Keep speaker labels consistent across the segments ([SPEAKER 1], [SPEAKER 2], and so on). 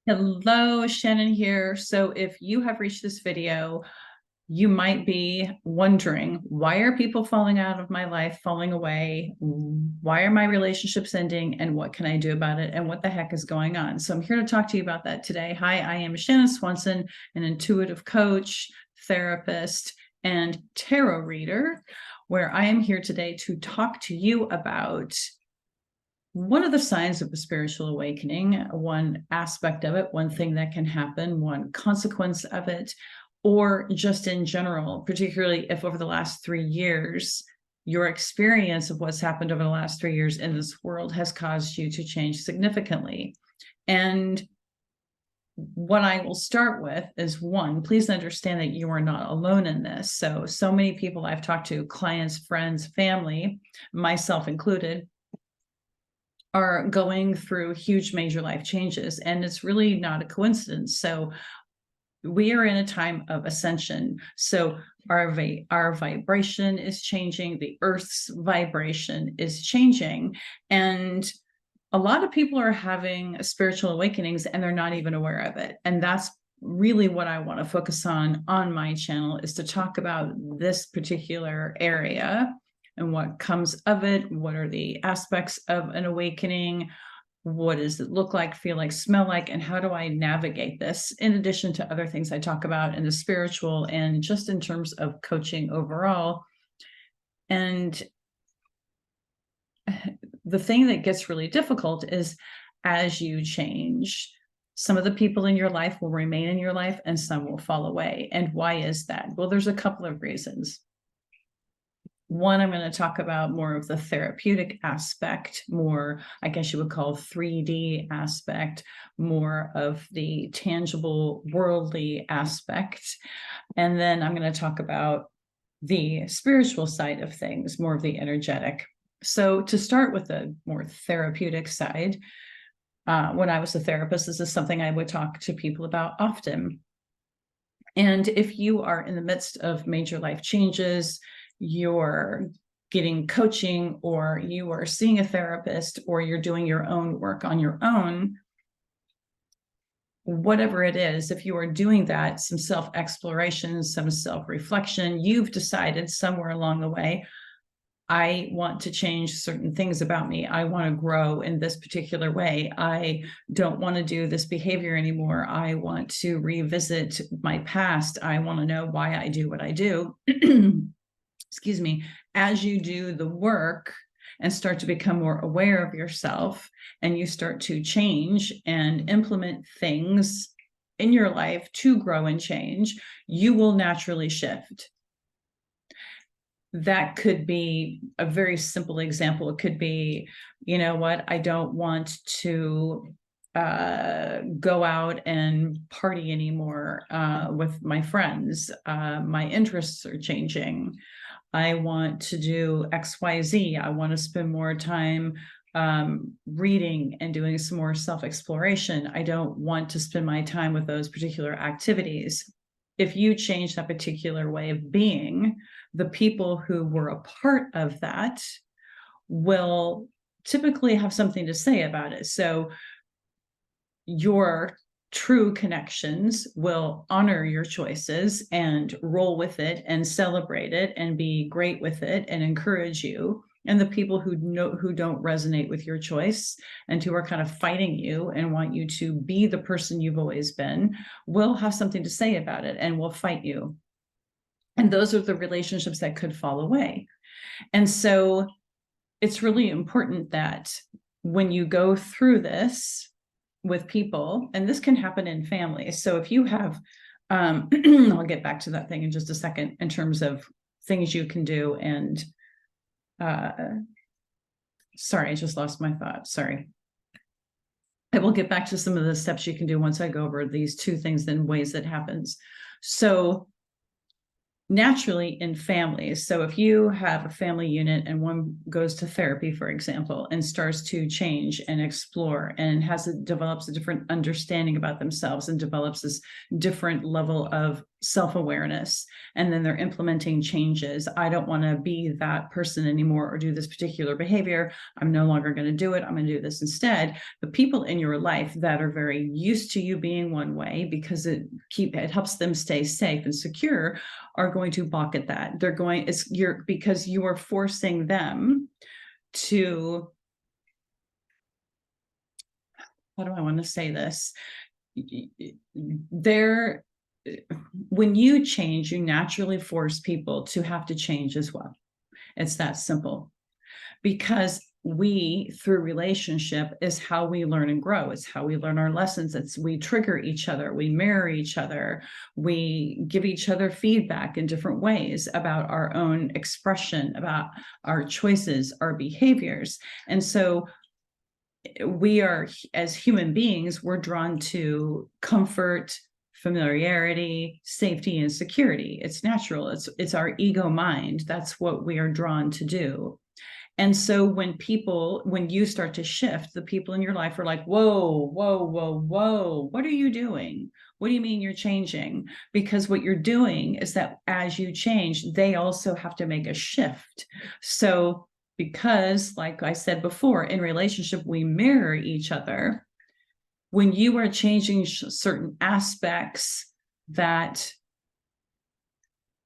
[SPEAKER 1] Hello, Shannon here. So if you have reached this video, you might be wondering, why are people falling out of my life, falling away? Why are my relationships ending? And what can I do about it? And what the heck is going on? So I'm here to talk to you about that today. Hi, I am Shannon Swanson, an intuitive coach, therapist, and tarot reader, where I am here today to talk to you about one of the signs of a spiritual awakening, one aspect of it, one thing that can happen, one consequence of it, or just in general, particularly if over the last 3 years, your experience of what's happened over the last 3 years in this world has caused you to change significantly. And what I will start with is, one, please understand that you are not alone in this. So many people I've talked to, clients, friends, family, myself included, are going through huge major life changes, and it's really not a coincidence. So we are in a time of ascension. So our vibration is changing, the earth's vibration is changing, and a lot of people are having spiritual awakenings and they're not even aware of it. And that's really what I want to focus on my channel, is to talk about this particular area and what comes of it. What are the aspects of an awakening? What does it look like, feel like, smell like, and how do I navigate this, in addition to other things I talk about in the spiritual and just in terms of coaching overall. And the thing that gets really difficult is, as you change, some of the people in your life will remain in your life and some will fall away. And why is that? Well, there's a couple of reasons. One, I'm going to talk about more of the therapeutic aspect, more, I guess you would call 3D aspect, more of the tangible, worldly aspect. And then I'm going to talk about the spiritual side of things, more of the energetic. So to start with the more therapeutic side, when I was a therapist, this is something I would talk to people about often. And if you are in the midst of major life changes, you're getting coaching, or you are seeing a therapist, or you're doing your own work on your own, whatever it is, if you are doing that, some self-exploration, some self-reflection, you've decided somewhere along the way, I want to change certain things about me. I want to grow in this particular way. I don't want to do this behavior anymore. I want to revisit my past. I want to know why I do what I do. Excuse me. As you do the work and start to become more aware of yourself, and you start to change and implement things in your life to grow and change, you will naturally shift. That could be a very simple example. It could be, you know what, I don't want to go out and party anymore with my friends. My interests are changing. I want to do XYZ. I want to spend more time reading and doing some more self-exploration. I don't want to spend my time with those particular activities. If you change that particular way of being, the people who were a part of that will typically have something to say about it. So your true connections will honor your choices and roll with it and celebrate it and be great with it and encourage you. And the people who don't resonate with your choice and who are kind of fighting you and want you to be the person you've always been will have something to say about it and will fight you. And those are the relationships that could fall away. And so it's really important that when you go through this with people, and this can happen in families. So if you have, I'll get back to that thing in just a second, in terms of things you can do. And sorry, I just lost my thought. Sorry. I will get back to some of the steps you can do once I go over these two things in ways that happens. So naturally in families, so if you have a family unit and one goes to therapy, for example, and starts to change and explore and develops a different understanding about themselves and develops this different level of self-awareness, and then they're implementing changes. I don't want to be that person anymore or do this particular behavior. I'm no longer going to do it. I'm going to do this instead. The people in your life that are very used to you being one way, because it helps them stay safe and secure, are going to balk at that. They're going, because you are forcing them to, how do I want to say this? When you change, you naturally force people to have to change as well. It's that simple. Because we, through relationship, is how we learn and grow. It's how we learn our lessons. We trigger each other, we mirror each other, we give each other feedback in different ways about our own expression, about our choices, our behaviors. And so we are, as human beings, we're drawn to comfort, familiarity, safety, and security. It's natural. It's our ego mind. That's what we are drawn to do. And so when you start to shift, the people in your life are like, whoa, whoa, whoa, whoa, what are you doing? What do you mean you're changing? Because what you're doing is that as you change, they also have to make a shift. So because, like I said before, in relationship, we mirror each other. When you are changing certain aspects that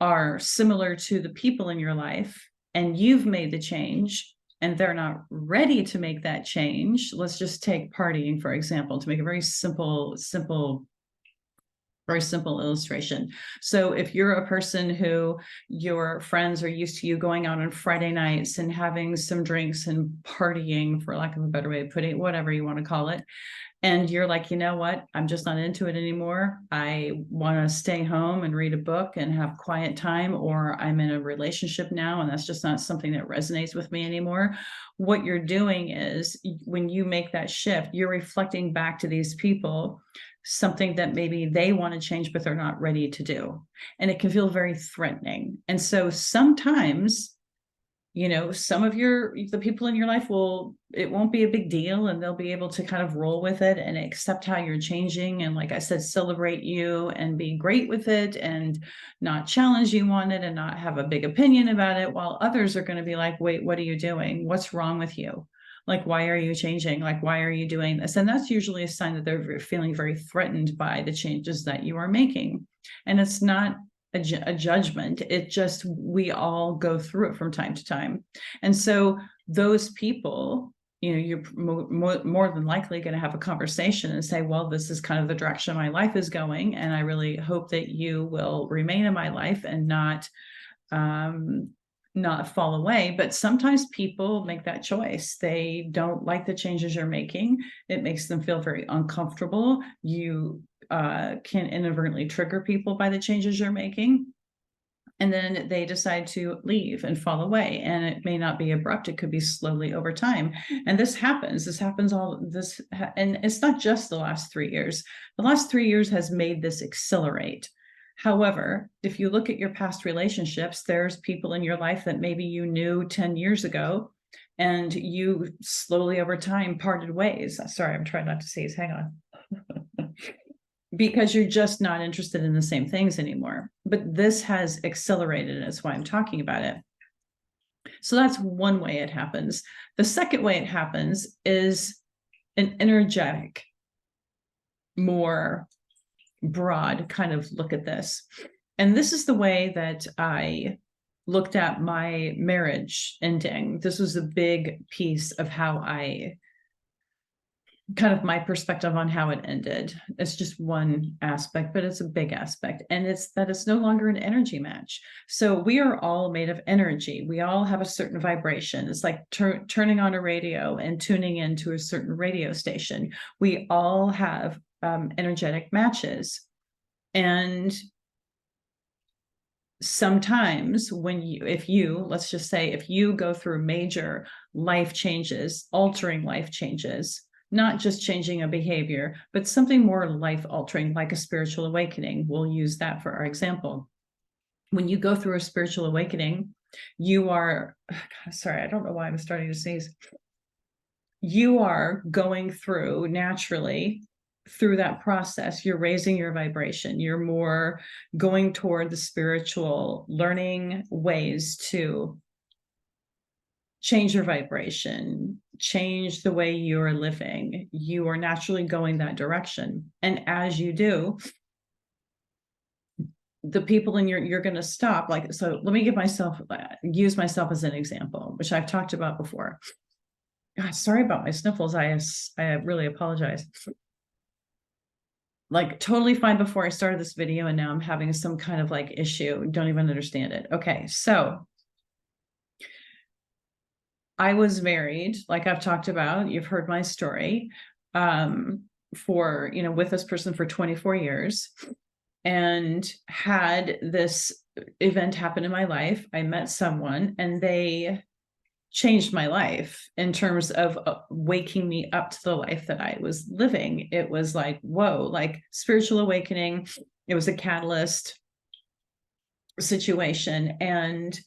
[SPEAKER 1] are similar to the people in your life, and you've made the change and they're not ready to make that change. Let's just take partying, for example, to make a very simple illustration. So if you're a person who your friends are used to you going out on Friday nights and having some drinks and partying, for lack of a better way of putting it, whatever you want to call it, and you're like, you know what, I'm just not into it anymore. I want to stay home and read a book and have quiet time, or I'm in a relationship now and that's just not something that resonates with me anymore. What you're doing is, when you make that shift, you're reflecting back to these people something that maybe they want to change, but they're not ready to do. And it can feel very threatening. And so sometimes, some of the people in your life it won't be a big deal, and they'll be able to kind of roll with it and accept how you're changing. And like I said, celebrate you and be great with it and not challenge you on it and not have a big opinion about it. While others are going to be like, wait, what are you doing? What's wrong with you? Like, why are you changing? Like, why are you doing this? And that's usually a sign that they're feeling very threatened by the changes that you are making. And it's not a judgment. It just, we all go through it from time to time. And so those people, you're more than likely going to have a conversation and say, well, this is kind of the direction my life is going, and I really hope that you will remain in my life and not fall away. But sometimes people make that choice. They don't like the changes you're making. It makes them feel very uncomfortable. You can inadvertently trigger people by the changes you're making. And then they decide to leave and fall away. And it may not be abrupt. It could be slowly over time. And this happens. And it's not just the last 3 years. The last 3 years has made this accelerate. However, if you look at your past relationships, there's people in your life that maybe you knew 10 years ago, and you slowly over time parted ways. Sorry, I'm trying not to sneeze. Hang on. Because you're just not interested in the same things anymore. But this has accelerated, and that's why I'm talking about it. So that's one way it happens. The second way it happens is an energetic, more broad kind of look at this. And this is the way that I looked at my marriage ending. This was a big piece of how my perspective on how it ended. It's just one aspect, but it's a big aspect. And it's that it's no longer an energy match. So we are all made of energy. We all have a certain vibration. It's like turning on a radio and tuning into a certain radio station. We all have energetic matches. And sometimes if you go through major life changes, altering life changes, not just changing a behavior, but something more life altering, like a spiritual awakening. We'll use that for our example. When you go through a spiritual awakening, you are, sorry, I don't know why I'm starting to sneeze. You are going through naturally through that process, you're raising your vibration. You're more going toward the spiritual, learning ways to change your vibration, change the way you're living. You are naturally going that direction. And as you do, the people in you're going to stop. Like, so let me use myself as an example, which I've talked about before. God, sorry about my sniffles. I really apologize. Like, totally fine before I started this video, and now I'm having some kind of like issue. Don't even understand it. Okay, so I was married, like I've talked about, you've heard my story, for, with this person for 24 years, and had this event happen in my life. I met someone and they changed my life in terms of waking me up to the life that I was living. It was like, whoa, like spiritual awakening. It was a catalyst situation. And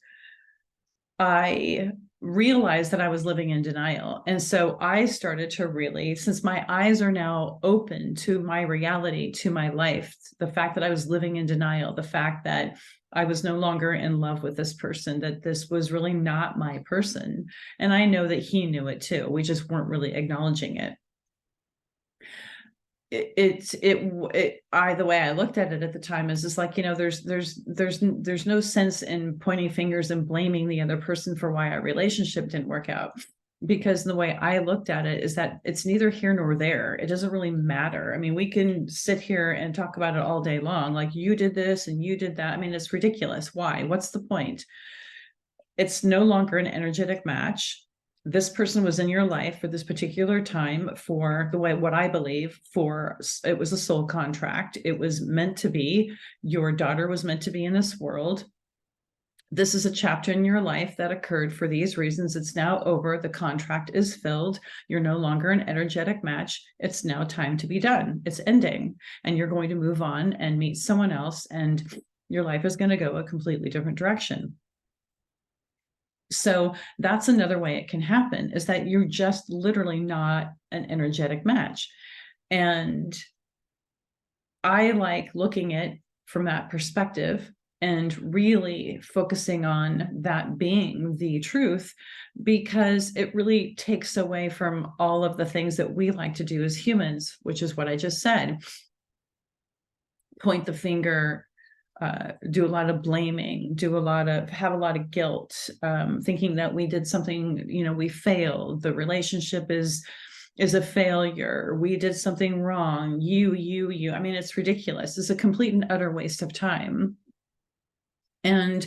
[SPEAKER 1] I realized that I was living in denial. And so I started to really, since my eyes are now open to my reality, to my life, the fact that I was living in denial, the fact that I was no longer in love with this person, that this was really not my person. And I know that he knew it too. We just weren't really acknowledging it. The way I looked at it at the time is just like, there's no sense in pointing fingers and blaming the other person for why our relationship didn't work out. Because the way I looked at it is that it's neither here nor there. It doesn't really matter. I mean, we can sit here and talk about it all day long. Like, you did this and you did that. I mean, it's ridiculous. Why? What's the point? It's no longer an energetic match. This person was in your life for this particular time for what I believe it was a soul contract. It was meant to be. Your daughter was meant to be in this world. This is a chapter in your life that occurred for these reasons. It's now over. The contract is filled. You're no longer an energetic match. It's now time to be done. It's ending, and you're going to move on and meet someone else, and your life is going to go a completely different direction. So that's another way it can happen, is that you're just literally not an energetic match. And I like looking at from that perspective and really focusing on that being the truth, because it really takes away from all of the things that we like to do as humans, which is what I just said. Point the finger, do a lot of blaming, have a lot of guilt, thinking that we did something, we failed. The relationship is a failure. We did something wrong. You. I mean, it's ridiculous. It's a complete and utter waste of time. And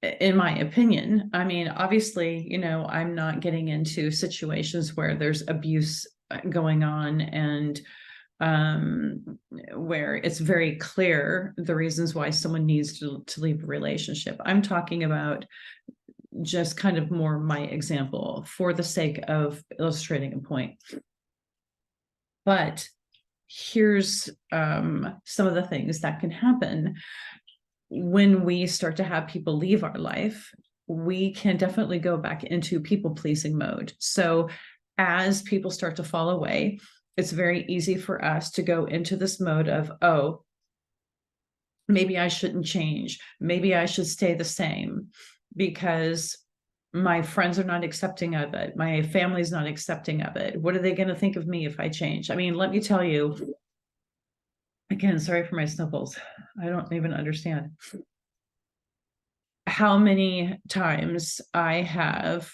[SPEAKER 1] in my opinion, I mean, obviously, I'm not getting into situations where there's abuse going on and where it's very clear the reasons why someone needs to leave a relationship. I'm talking about just kind of more my example for the sake of illustrating a point. But here's some of the things that can happen when we start to have people leave our life. We can definitely go back into people-pleasing mode. So as people start to fall away, it's very easy for us to go into this mode of, oh, maybe I shouldn't change. Maybe I should stay the same because my friends are not accepting of it. My family's not accepting of it. What are they going to think of me if I change? I mean, let me tell you, again, sorry for my sniffles. I don't even understand how many times I have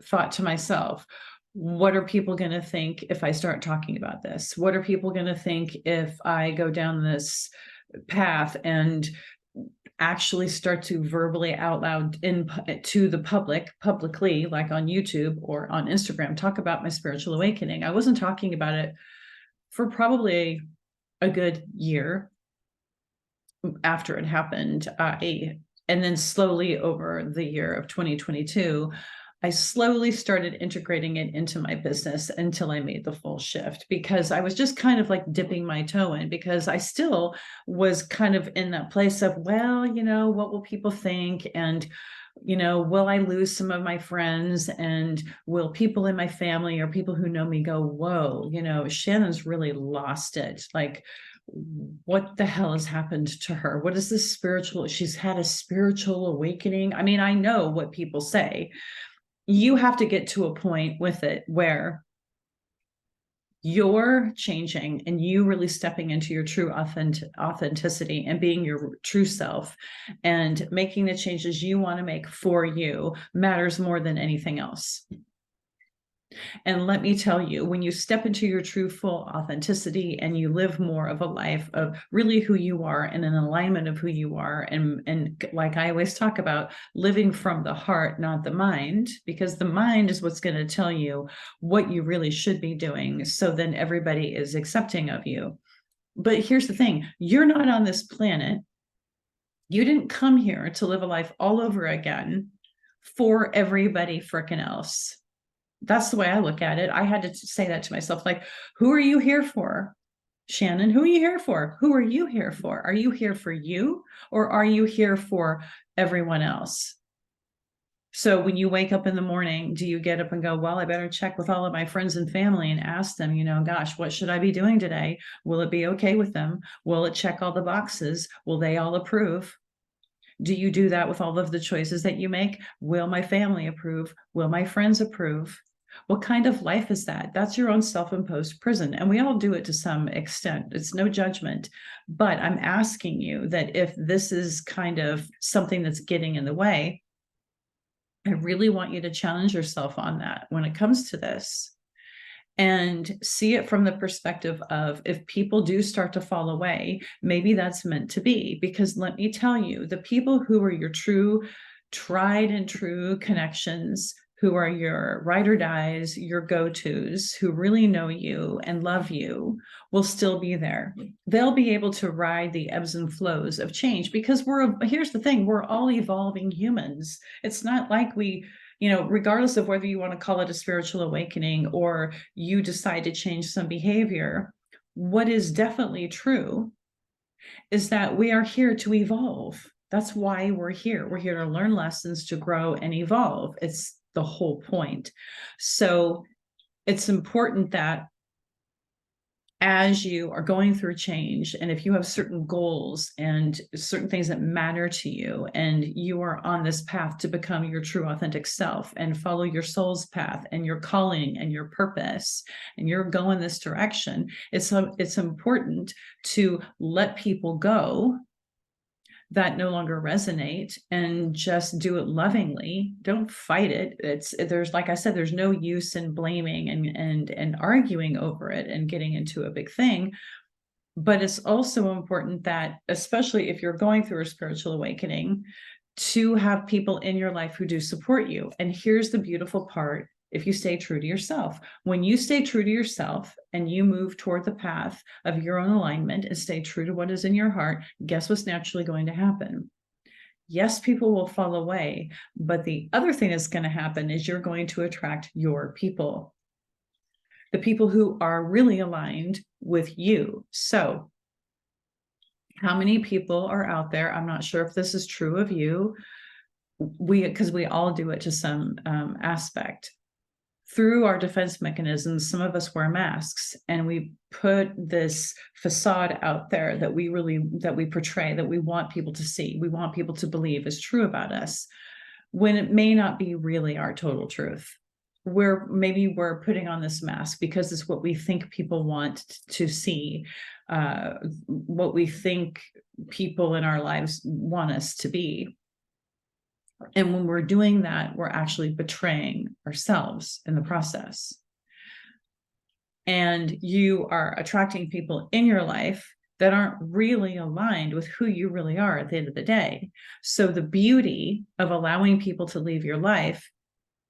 [SPEAKER 1] thought to myself, what are people going to think if I start talking about this? What are people going to think if I go down this path and actually start to verbally out loud to the publicly, like on YouTube or on Instagram, talk about my spiritual awakening? I wasn't talking about it for probably a good year after it happened. And then slowly over the year of 2022, I slowly started integrating it into my business until I made the full shift, because I was just kind of like dipping my toe in, because I still was kind of in that place of, well, what will people think? And will I lose some of my friends, and will people in my family or people who know me go, whoa, Shannon's really lost it. Like, what the hell has happened to her? What is this she's had a spiritual awakening. I mean, I know what people say. You have to get to a point with it where you're changing and you really stepping into your true authenticity and being your true self and making the changes you want to make for you matters more than anything else. And let me tell you, when you step into your true full authenticity and you live more of a life of really who you are and an alignment of who you are, and like I always talk about, living from the heart, not the mind, because the mind is what's going to tell you what you really should be doing. So then everybody is accepting of you. But here's the thing, you're not on this planet. You didn't come here to live a life all over again for everybody frickin' else. That's the way I look at it. I had to say that to myself, like, who are you here for? Shannon, who are you here for? Who are you here for? Are you here for you, or are you here for everyone else? So when you wake up in the morning, do you get up and go, well, I better check with all of my friends and family and ask them, gosh, what should I be doing today? Will it be okay with them? Will it check all the boxes? Will they all approve? Do you do that with all of the choices that you make? Will my family approve? Will my friends approve? What kind of life is that? That's your own self-imposed prison. And we all do it to some extent. It's no judgment. But I'm asking you that if this is kind of something that's getting in the way, I really want you to challenge yourself on that when it comes to this. And see it from the perspective of, if people do start to fall away, maybe that's meant to be. Because let me tell you, the people who are your true, tried and true connections, who are your ride or dies, your go-tos, who really know you and love you, will still be there. They'll be able to ride the ebbs and flows of change, because here's the thing, we're all evolving humans. It's not like regardless of whether you want to call it a spiritual awakening or you decide to change some behavior, what is definitely true is that we are here to evolve. That's why we're here. We're here to learn lessons, to grow and evolve. It's the whole point. So it's important that as you are going through change, and if you have certain goals and certain things that matter to you, and you are on this path to become your true authentic self and follow your soul's path and your calling and your purpose, and you're going this direction, it's important to let people go that no longer resonate and just do it lovingly. Don't fight it. There's, like I said, there's no use in blaming and arguing over it and getting into a big thing. But it's also important that, especially if you're going through a spiritual awakening, to have people in your life who do support you. And here's the beautiful part. If you stay true to yourself, when you stay true to yourself and you move toward the path of your own alignment and stay true to what is in your heart, guess what's naturally going to happen? Yes, people will fall away, but the other thing that's going to happen is you're going to attract your people, the people who are really aligned with you. So how many people are out there? I'm not sure if this is true of you. Because we all do it to some aspect. Through our defense mechanisms, some of us wear masks, and we put this facade out there that we portray, that we want people to see, we want people to believe is true about us, when it may not be really our total truth. Maybe we're putting on this mask because it's what we think people want to see, what we think people in our lives want us to be. And when we're doing that, we're actually betraying ourselves in the process. And you are attracting people in your life that aren't really aligned with who you really are at the end of the day. So the beauty of allowing people to leave your life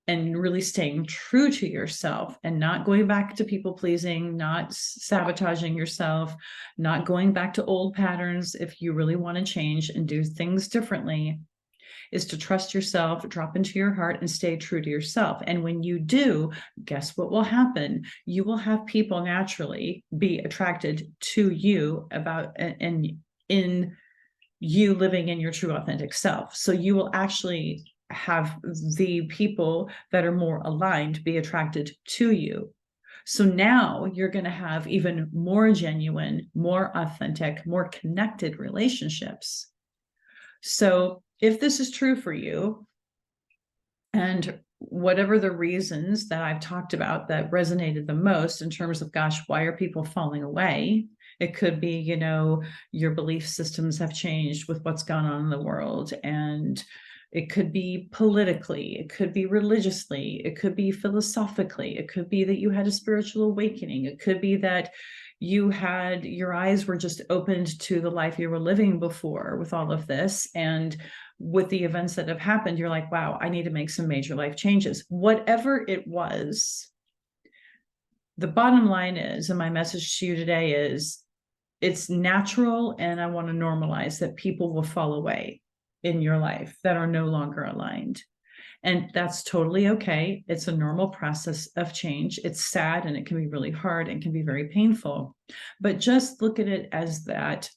[SPEAKER 1] and really staying true to yourself and not going back to people pleasing, not sabotaging yourself, not going back to old patterns if you really want to change and do things differently, is to trust yourself, drop into your heart, and stay true to yourself. And when you do, guess what will happen? You will have people naturally be attracted to you in you living in your true authentic self. So you will actually have the people that are more aligned be attracted to you. So now you're going to have even more genuine, more authentic, more connected relationships. So if this is true for you, and whatever the reasons that I've talked about that resonated the most in terms of, gosh, why are people falling away? It could be, your belief systems have changed with what's gone on in the world. And it could be politically, it could be religiously, it could be philosophically, it could be that you had a spiritual awakening. It could be that your eyes were just opened to the life you were living before with all of this. And with the events that have happened, you're like, wow, I need to make some major life changes. Whatever it was, the bottom line is, and my message to you today is, it's natural, and I want to normalize that people will fall away in your life that are no longer aligned. And that's totally okay. It's a normal process of change. It's sad, and it can be really hard and can be very painful. But just look at it as that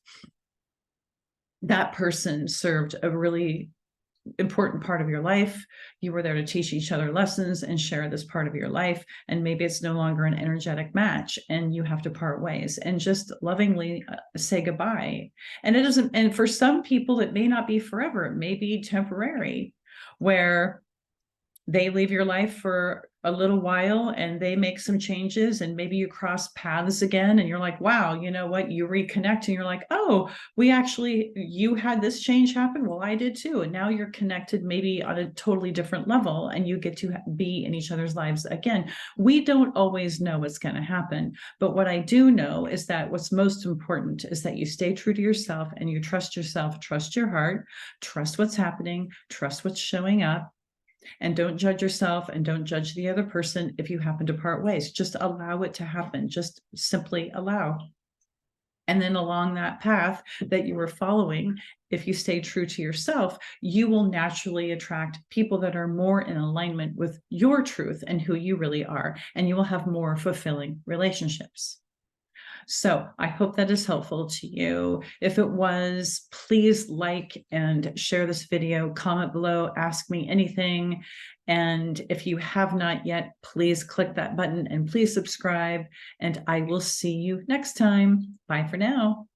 [SPEAKER 1] person served a really important part of your life. You were there to teach each other lessons and share this part of your life. And maybe it's no longer an energetic match and you have to part ways, and just lovingly say goodbye. And and for some people, it may not be forever. It may be temporary, where they leave your life for a little while and they make some changes, and maybe you cross paths again and you're like, wow, you know what? You reconnect and you're like, oh, you had this change happen. Well, I did too. And now you're connected maybe on a totally different level, and you get to be in each other's lives again. We don't always know what's going to happen. But what I do know is that what's most important is that you stay true to yourself, and you trust yourself, trust your heart, trust what's happening, trust what's showing up. And don't judge yourself, and don't judge the other person if you happen to part ways. Just allow it to happen. Just simply allow. And then along that path that you were following, if you stay true to yourself, you will naturally attract people that are more in alignment with your truth and who you really are. And you will have more fulfilling relationships. So I hope that is helpful to you. If it was, please like and share this video, comment below, ask me anything. And if you have not yet, please click that button and please subscribe. And I will see you next time. Bye for now.